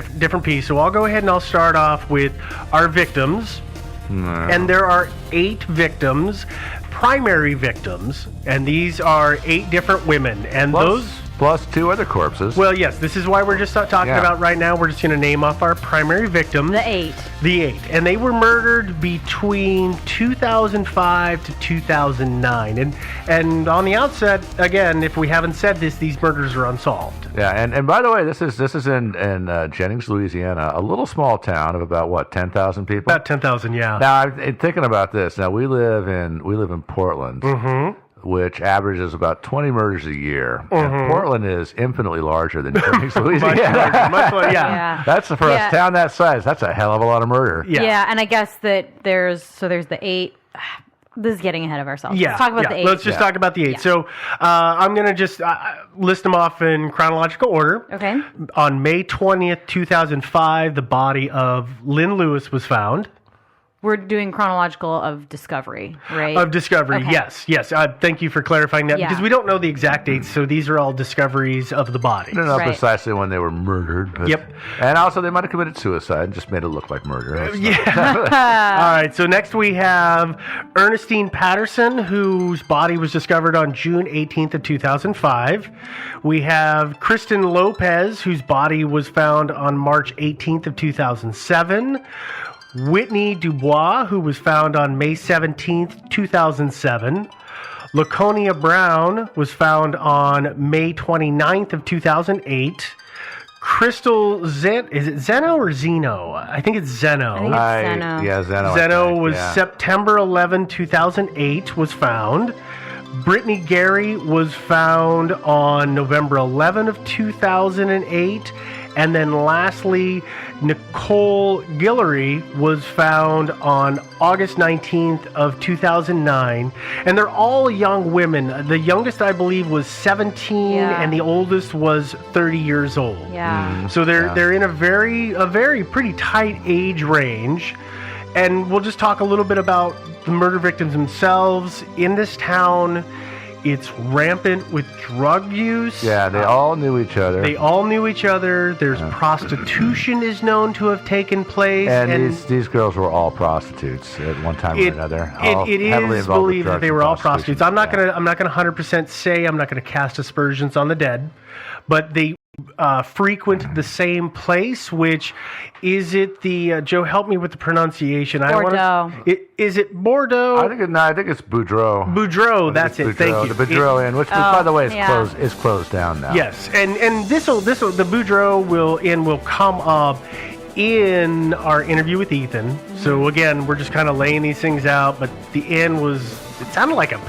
different piece. So I'll go ahead and I'll start off with our victims. No. And there are 8 victims, primary victims, and these are 8 different women. And plus 2 other corpses. Well, yes, this is why we're just talking about right now. We're just going to name off our primary victims. The 8. The 8. And they were murdered between 2005 to 2009. And on the outset, again, if we haven't said this, these murders are unsolved. Yeah, and by the way, this is in Jennings, Louisiana, a little small town of about 10,000 people. About 10,000, yeah. Now, I'm thinking about this. Now, we live in Portland. Mm-hmm. Which averages about 20 murders a year. Mm-hmm. And Portland is infinitely larger than Jennings, Louisiana. much larger, yeah. That's for a town that size. That's a hell of a lot of murder. Yeah, and I guess that there's the 8. This is getting ahead of ourselves. Yeah, let's talk about the 8. Let's just talk about the 8. Yeah. So I'm going to just list them off in chronological order. Okay. On May 20th, 2005, the body of Lynn Lewis was found. We're doing chronological of discovery, right? Of discovery, okay. Yes. Thank you for clarifying that, because we don't know the exact dates, so these are all discoveries of the body. I don't know precisely when they were murdered. But, yep. And also, they might have committed suicide and just made it look like murder. All right, so next we have Ernestine Patterson, whose body was discovered on June 18th of 2005. We have Kristen Lopez, whose body was found on March 18th of 2007. Whitney Dubois, who was found on May 17th, 2007. Laconia Brown was found on May 29th of 2008. Crystal Zeno, is it Zeno or Zeno? I think it's Zeno. I think it's Zeno. Yeah, Zeno. Zeno was September 11, 2008 was found. Brittany Gary was found on November 11 of 2008. And then lastly, Nicole Guillory was found on August 19th of 2009. And they're all young women. The youngest, I believe, was 17, and the oldest was 30 years old. Yeah. So they're in a very pretty tight age range. And we'll just talk a little bit about the murder victims themselves. In this town, it's rampant with drug use. Yeah, they all knew each other. There's prostitution is known to have taken place. And these girls were all prostitutes at one time or another. It is believed that they were all prostitutes. I'm not gonna 100% say. I'm not gonna cast aspersions on the dead, but they frequent the same place, which is it the Joe, help me with the pronunciation. Bordeaux. Is it Bordeaux? I think it's Boudreaux. Boudreaux, that's it. Thank you. The Boudreaux Inn, which by the way is closed down now. Yes, and the Boudreaux will come up in our interview with Ethan. Mm-hmm. So again, we're just kind of laying these things out, but the inn it sounded like a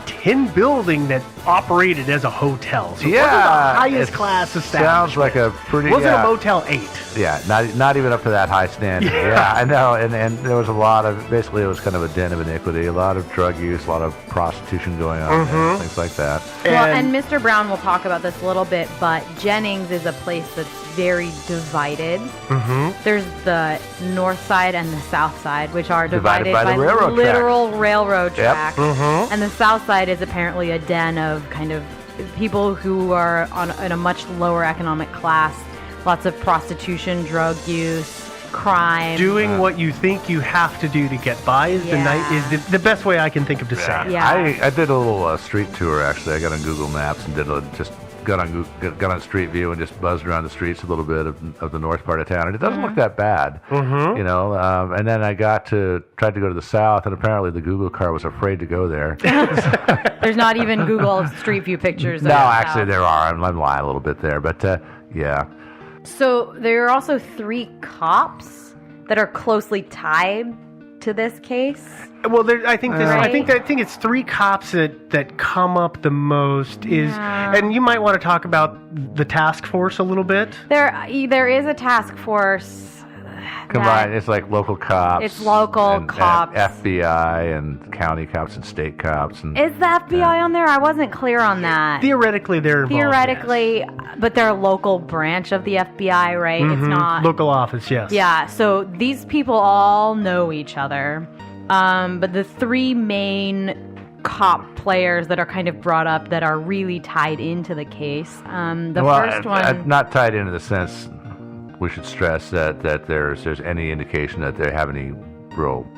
tin building that operated as a hotel. So it wasn't the highest class establishment. Sounds like a pretty... It wasn't a Motel 8. Yeah, not even up to that high standard. Yeah, I know. And there was a lot of... Basically, it was kind of a den of iniquity. A lot of drug use, a lot of prostitution going on, and things like that. Well, and Mr. Brown will talk about this a little bit, but Jennings is a place that's very divided. Mm-hmm. There's the north side and the south side, which are divided by literal railroad tracks. Mm-hmm. And the south side is apparently a den of kind of people who are in a much lower economic class. Lots of prostitution, drug use, crime. Doing what you think you have to do to get by is the best way I can think of to say it. Yeah. I did a little street tour, actually. I got on Google Maps and got on Street View and just buzzed around the streets a little bit of the north part of town, and it doesn't look that bad, you know. And then I tried to go to the south, and apparently the Google car was afraid to go there. There's not even Google Street View pictures. No, actually there are. I'm lying a little bit there, but yeah. So there are also 3 cops that are closely tied to this case. Well, I think it's 3 cops that come up the most. And you might want to talk about the task force a little bit. There is a task force. Combined, it's like local cops. It's local cops, and FBI, and county cops, and state cops. And, is the FBI on there? I wasn't clear on that. Theoretically, they're involved. Yes. But they're a local branch of the FBI, right? Mm-hmm. It's not local office. Yes. Yeah. So these people all know each other, but the 3 main cop players that are kind of brought up that are really tied into the case. First one, not tied into the sense stress that there's any indication that they have any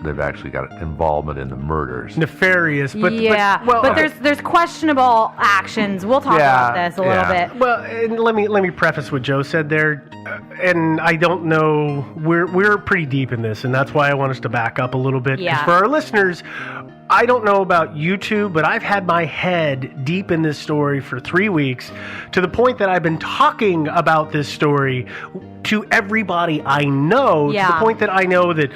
they've actually got involvement in the murders. Nefarious, but there's questionable actions. We'll talk about this a little bit. Well, and let me preface what Joe said there, and I don't know. We're pretty deep in this, and that's why I want us to back up a little bit. Yeah. For our listeners, I don't know about you two, but I've had my head deep in this story for 3 weeks, to the point that I've been talking about this story to everybody I know, to the point that I know that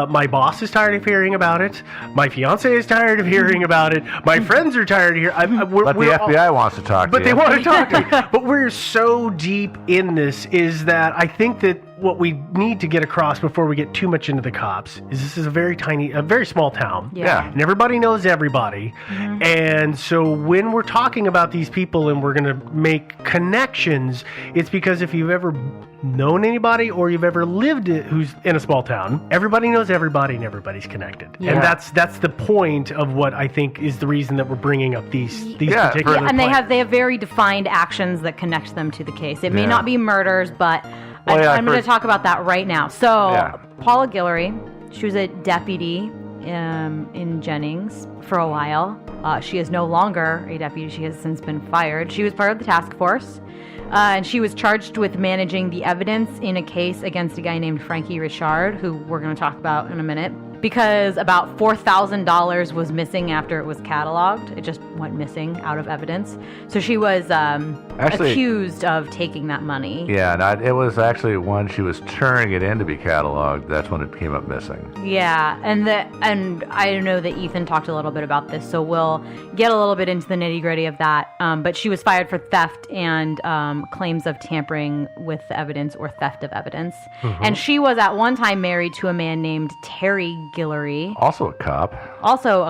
my boss is tired of hearing about it, my fiance is tired of hearing about it, my friends are tired of hearing. But the FBI wants to talk to you. But they want to talk to me. But we're so deep in this is that I think that what we need to get across before we get too much into the cops is this is a very small town. Yeah. And everybody knows everybody. Mm-hmm. And so when we're talking about these people and we're going to make connections, it's because if you've ever known anybody or you've ever lived who's in a small town, everybody knows everybody and everybody's connected. Yeah. And that's the point of what I think is the reason that we're bringing up these particular and they have very defined actions that connect them to the case. It may not be murders, but I'm going to talk about that right now. So, Paula Guillory, she was a deputy in Jennings for a while. She is no longer a deputy. She has since been fired. She was part of the task force, and she was charged with managing the evidence in a case against a guy named Frankie Richard, who we're going to talk about in a minute, because about $4,000 was missing after it was cataloged. It just went missing out of evidence. So she was accused of taking that money. Yeah, and it was actually when she was turning it in to be cataloged, that's when it came up missing. Yeah, and I know that Ethan talked a little bit about this, so we'll get a little bit into the nitty-gritty of that. But she was fired for theft and claims of tampering with the evidence or theft of evidence. Mm-hmm. And she was at one time married to a man named Terry Guillory. Also a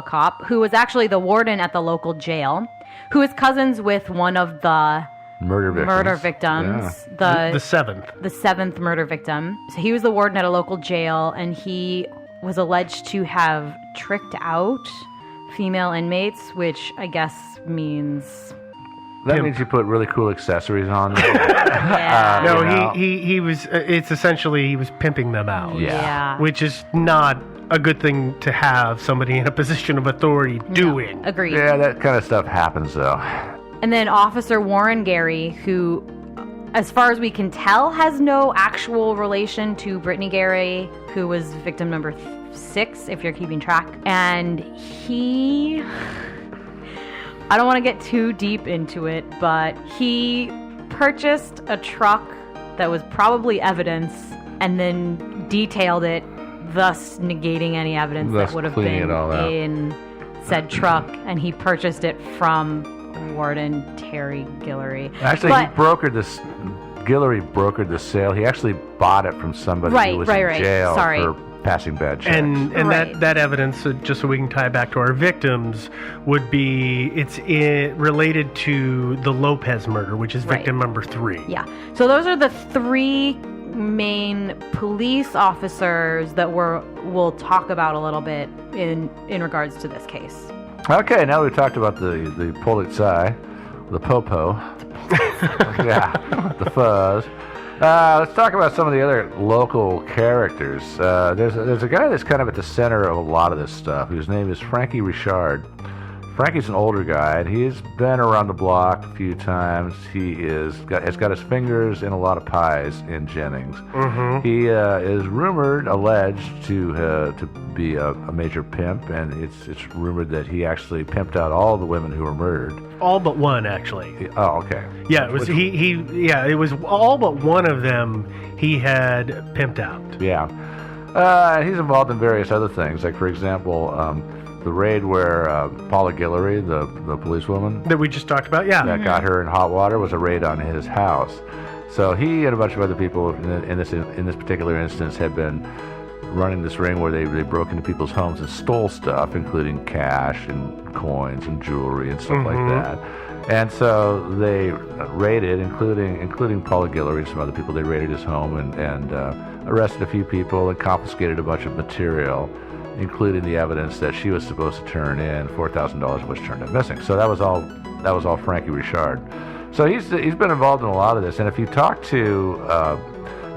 cop, who was actually the warden at the local jail, who is cousins with one of the murder victims. Yeah. The seventh murder victim. So he was the warden at a local jail, and he was alleged to have tricked out female inmates, which I guess means... That means you put really cool accessories on them. He was, it's essentially, he was pimping them out. Yeah. Which is not a good thing to have somebody in a position of authority doing. No, agreed. Yeah, that kind of stuff happens, though. And then Officer Warren Gary, who, as far as we can tell, has no actual relation to Brittany Gary, who was victim number 6, if you're keeping track. And he... I don't want to get too deep into it, but he purchased a truck that was probably evidence and then detailed it, thus negating any evidence that would have been in said truck, and he purchased it from Warden Terry Guillory. Actually, Guillory brokered the sale. He actually bought it from somebody who was in jail for passing bad checks. And that evidence, just so we can tie it back to our victims, would be related to the Lopez murder, which is victim number 3. Yeah. So those are the 3 main police officers that we'll talk about a little bit in regards to this case. Okay, now we've talked about the Polizei, the Popo, the Fuzz. Let's talk about some of the other local characters. There's a guy that's kind of at the center of a lot of this stuff, whose name is Frankie Richard. Frankie's an older guy, and he's been around the block a few times. He has got his fingers in a lot of pies in Jennings. Mm-hmm. He is alleged to be a major pimp, and it's rumored that he actually pimped out all the women who were murdered. All but one, actually. Oh, okay. Yeah, it was it was all but one of them he had pimped out. Yeah. He's involved in various other things, like, for example, the raid where Paula Guillory, the policewoman that we just talked about, that got her in hot water, was a raid on his house. So he and a bunch of other people in this particular instance had been running this ring where they broke into people's homes and stole stuff, including cash and coins and jewelry and stuff like that. And so they raided, including Paula Guillory and some other people. They raided his home and arrested a few people and confiscated a bunch of material, including the evidence that she was supposed to turn in. $4,000 of which turned up missing. So that was all Frankie Richard. So he's been involved in a lot of this. And if you talk to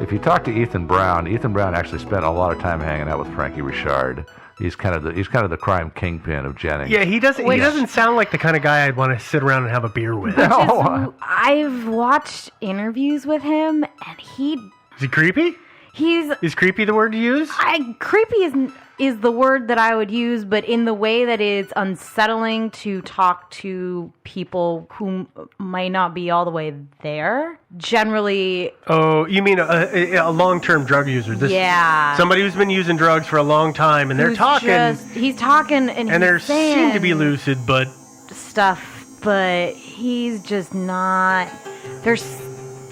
if you talk to Ethan Brown actually spent a lot of time hanging out with Frankie Richard. He's kind of the crime kingpin of Jennings. Yeah, he doesn't sound like the kind of guy I'd want to sit around and have a beer with. No. I've watched interviews with him, and is he creepy? Is creepy the word to use? Creepy is the word that I would use, but in the way that it's unsettling to talk to people who might not be all the way there. Generally. Oh, you mean a long-term drug user? Somebody who's been using drugs for a long time, and they're talking. He's talking, and they seem to be lucid, but stuff. But he's just not. There's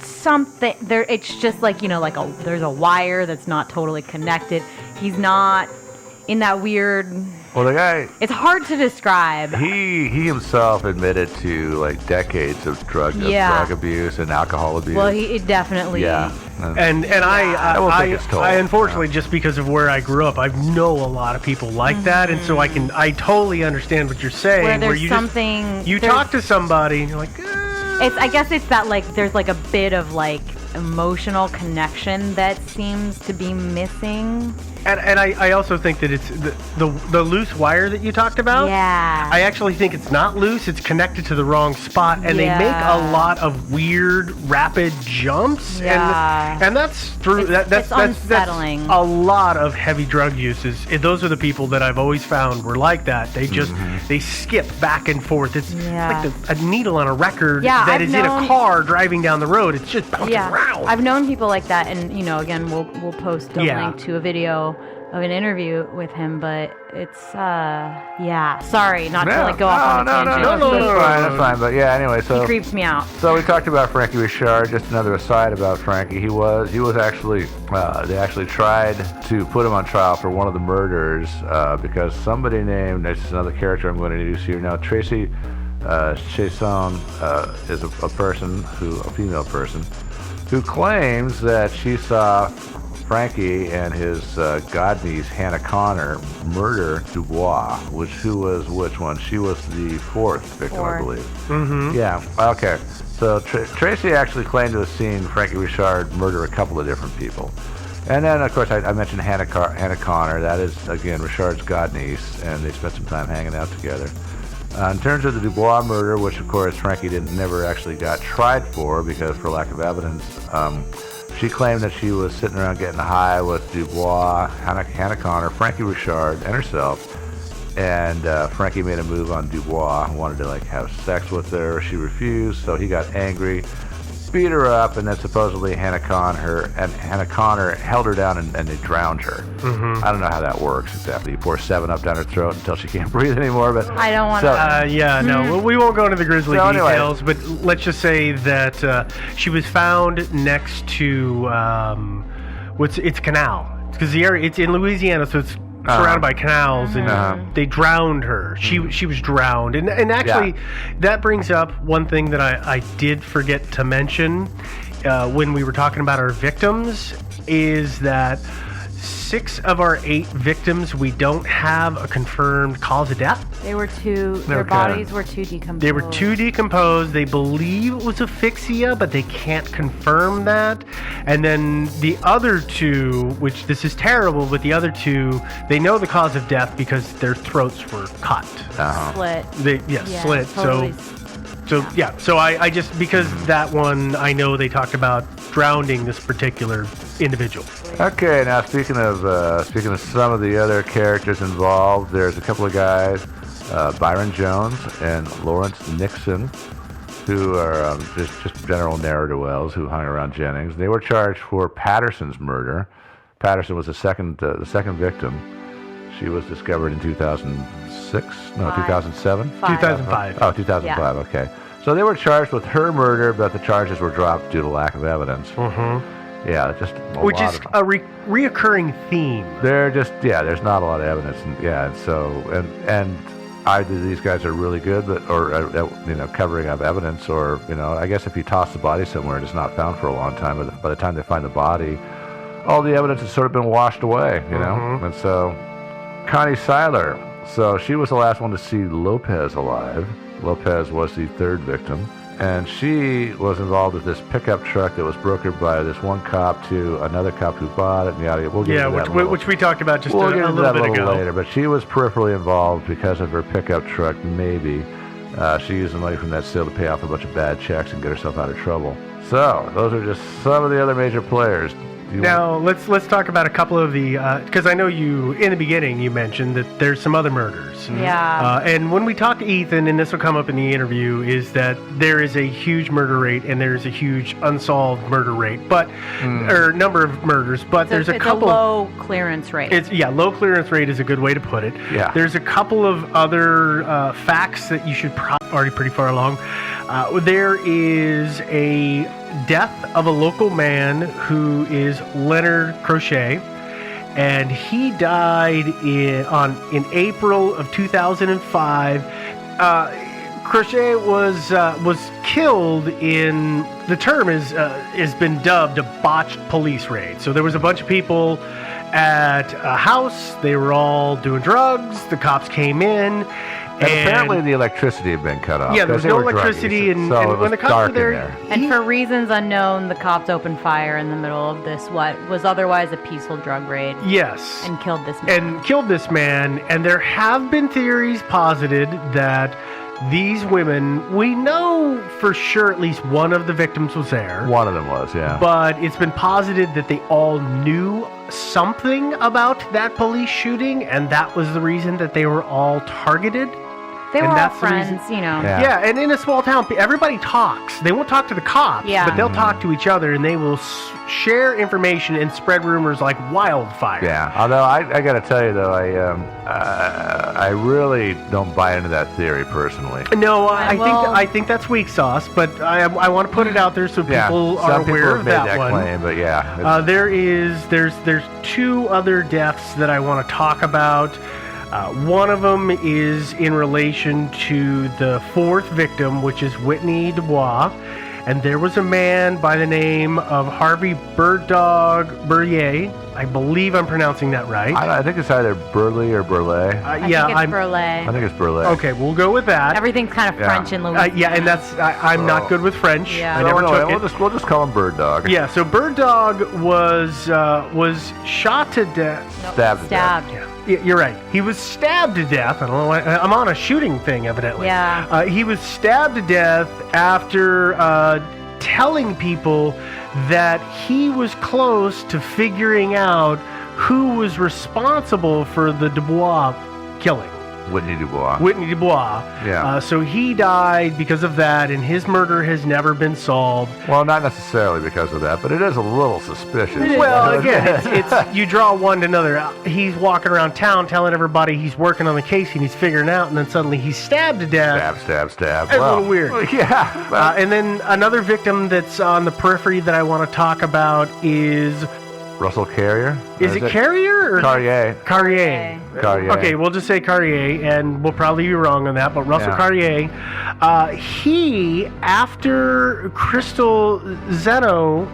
something there. It's just like there's a wire that's not totally connected. He's not in that weird. Well, the guy. It's hard to describe. He himself admitted to like decades of drug abuse and alcohol abuse. Well, he definitely. Yeah. And I unfortunately, just because of where I grew up, I know a lot of people like that, and so I totally understand what you're saying. Where you something. Talk to somebody and you're like. I guess it's that there's a bit of emotional connection that seems to be missing. And I also think that it's the loose wire that you talked about. Yeah. I actually think it's not loose. It's connected to the wrong spot, and they make a lot of weird, rapid jumps. Yeah. And that's through that's unsettling. That's a lot of heavy drug uses. Those are the people that I've always found were like that. They just they skip back and forth. It's like a needle on a record that is in a car driving down the road. It's just bouncing around. I've known people like that, and again, we'll post a link to a video of an interview with him, but it's sorry not to go off on a tangent. No, that's fine. But yeah, anyway, so he creeps me out. So we talked about Frankie Richard. Just another aside about Frankie, he was actually they actually tried to put him on trial for one of the murders because somebody named, this is another character I'm going to introduce here now, Tracy Chasson is a female person who claims that she saw Frankie and his godniece Hannah Connor murder Dubois, who was which one? She was the fourth victim, I believe. Mm-hmm. Yeah. Okay. So Tracy actually claimed to have seen Frankie Richard murder a couple of different people, and then of course I mentioned Hannah Connor. That is again Richard's godniece, and they spent some time hanging out together. In terms of the Dubois murder, which of course Frankie never actually got tried for because for lack of evidence. She claimed that she was sitting around getting high with Dubois, Hannah Connor, Frankie Richard, and herself. And Frankie made a move on Dubois, wanted to have sex with her. She refused, so he got angry, beat her up, and then supposedly Hannah Connor held her down and they drowned her. Mm-hmm. I don't know how that works exactly. You pour 7-Up down her throat until she can't breathe anymore. But I don't want to. No, we won't go into the grisly details. But let's just say that she was found next to it's canal because the area it's in Louisiana, so it's surrounded by canals, and they drowned her. She was drowned, and actually that brings up one thing that I did forget to mention when we were talking about our victims is that 6 of our 8 victims we don't have a confirmed cause of death. Their bodies were too decomposed. They were too decomposed. They believe it was asphyxia, but they can't confirm that. And then the other 2, which this is terrible, but the other 2, they know the cause of death because their throats were cut. Slit. Slit. Totally. So I just, because that one, I know they talked about drowning this particular individual. Okay, now speaking of some of the other characters involved, there's a couple of guys, Byron Jones and Lawrence Nixon, who are just general ne'er-do-wells who hung around Jennings. They were charged for Patterson's murder. Patterson was the second victim. She was discovered in 2006? No, 2007? 2005. Oh, 2005, yeah. Okay. So they were charged with her murder, but the charges were dropped due to lack of evidence. Mm-hmm. Yeah, just which is a reoccurring theme. There's not a lot of evidence, and either these guys are really good, or covering up evidence, or I guess if you toss the body somewhere and it's not found for a long time, but by the time they find the body, all the evidence has sort of been washed away, Mm-hmm. And so Connie Seiler, so she was the last one to see Lopez alive. Lopez was the third victim. and she was involved with this pickup truck that was brokered by this one cop to another cop who bought it. And we'll get into that which we talked about just a little bit ago. Later. But she was peripherally involved because of her pickup truck. Maybe she used the money from that sale to pay off a bunch of bad checks and get herself out of trouble. So those are just some of the other major players. Now let's talk about a couple of the because I know you in the beginning you mentioned that there's some other murders. Yeah. And when we talk to Ethan, and this will come up in the interview, is that there is a huge murder rate and there's a huge unsolved murder rate, but or number of murders. But there's a couple. It's a low clearance rate. Low clearance rate is a good way to put it. Yeah. There's a couple of other facts that you should probably already pretty far along. There is a death of a local man who is Leonard Crochet, and he died in April of 2005. Crochet was killed in, the term has been dubbed a botched police raid. So there was a bunch of people at a house. They were all doing drugs. The cops came in. And apparently the electricity had been cut off. Yeah, there was no electricity, and when the cops were there, and for reasons unknown, the cops opened fire in the middle of this, what was otherwise a peaceful drug raid. Yes. And killed this man. And there have been theories posited that these women, we know for sure at least one of the victims was there. One of them was, yeah. But it's been posited that they all knew something about that police shooting, and that was the reason that they were all targeted. They were all friends, Yeah, and in a small town, everybody talks. They won't talk to the cops, but they'll talk to each other, and they will share information and spread rumors like wildfire. Yeah, although I got to tell you, though, I really don't buy into that theory personally. No, I think that's weak sauce, but I want to put it out there so people are aware of that one. Claim, but yeah, there's two other deaths that I want to talk about. One of them is in relation to the fourth victim, which is Whitney Dubois. And there was a man by the name of Harvey Burlier. I believe I'm pronouncing that right. I think it's either Burley or Burley. I think it's Burley. I think it's Burley. Okay, we'll go with that. Everything's kind of French in Louisiana. And that's I'm not good with French. Yeah. I never took it. We'll just call him Bird Dog. Yeah, so Bird Dog was shot to death. Nope. Stabbed. Yeah. You're right. He was stabbed to death. I don't know why. I'm on a shooting thing, evidently. Yeah. He was stabbed to death after telling people that he was close to figuring out who was responsible for the Dubois killing. Whitney Dubois. Yeah. So he died because of that, and his murder has never been solved. Well, not necessarily because of that, but it is a little suspicious. Well, again, it's you draw one to another. He's walking around town telling everybody he's working on the case and he's figuring it out, and then suddenly he's stabbed to death. Stab. That's a little weird. Yeah. And then another victim that's on the periphery that I want to talk about is Russell Carrier? Is it Carrier or Carrier? Carrier. Okay, we'll just say Carrier, and we'll probably be wrong on that, but Russell Carrier, he, after Crystal Zeno,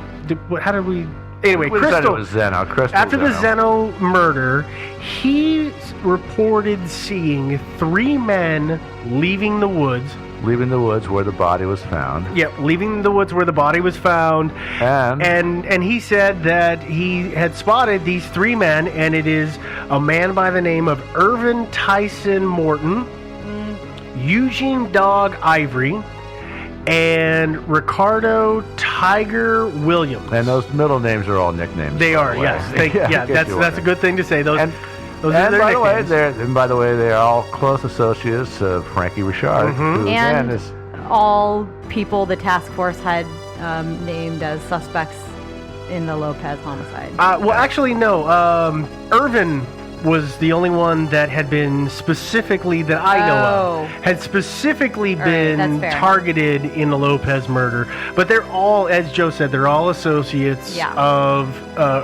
how did we... Anyway, Crystal... It was Zeno. After the Zeno murder, he reported seeing 3 men leaving the woods. Leaving the woods where the body was found. Yep, leaving the woods where the body was found. And he said that he had spotted these 3 men, and it is a man by the name of Irvin Tyson Morton, Eugene Dog Ivory, and Ricardo Tiger Williams. And those middle names are all nicknames. They are, yes. That's a good thing to say. Those are their nicknames. By the way, they're all close associates of Frankie Richard, who again is all people the task force had named as suspects in the Lopez homicide. Well, actually, no. Irvin was the only one that had been specifically, that I know of, had specifically been targeted in the Lopez murder. But they're all, as Joe said, they're all associates of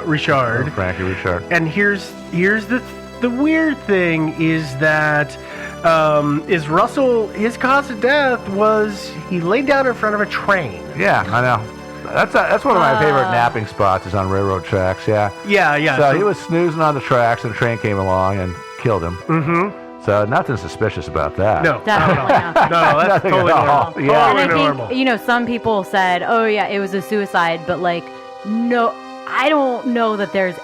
Richard. Frankie Richard. And here's the weird thing is that is Russell, his cause of death was he laid down in front of a train. Yeah, I know. That's one of my favorite napping spots is on railroad tracks, yeah. Yeah. So he was snoozing on the tracks and the train came along and killed him. Mm-hmm. So nothing suspicious about that. No. Definitely not. No, that's Nothing totally at all. normal. Yeah. And I Totally think, normal. some people said, oh, yeah, it was a suicide, but, like, no, I don't know that there's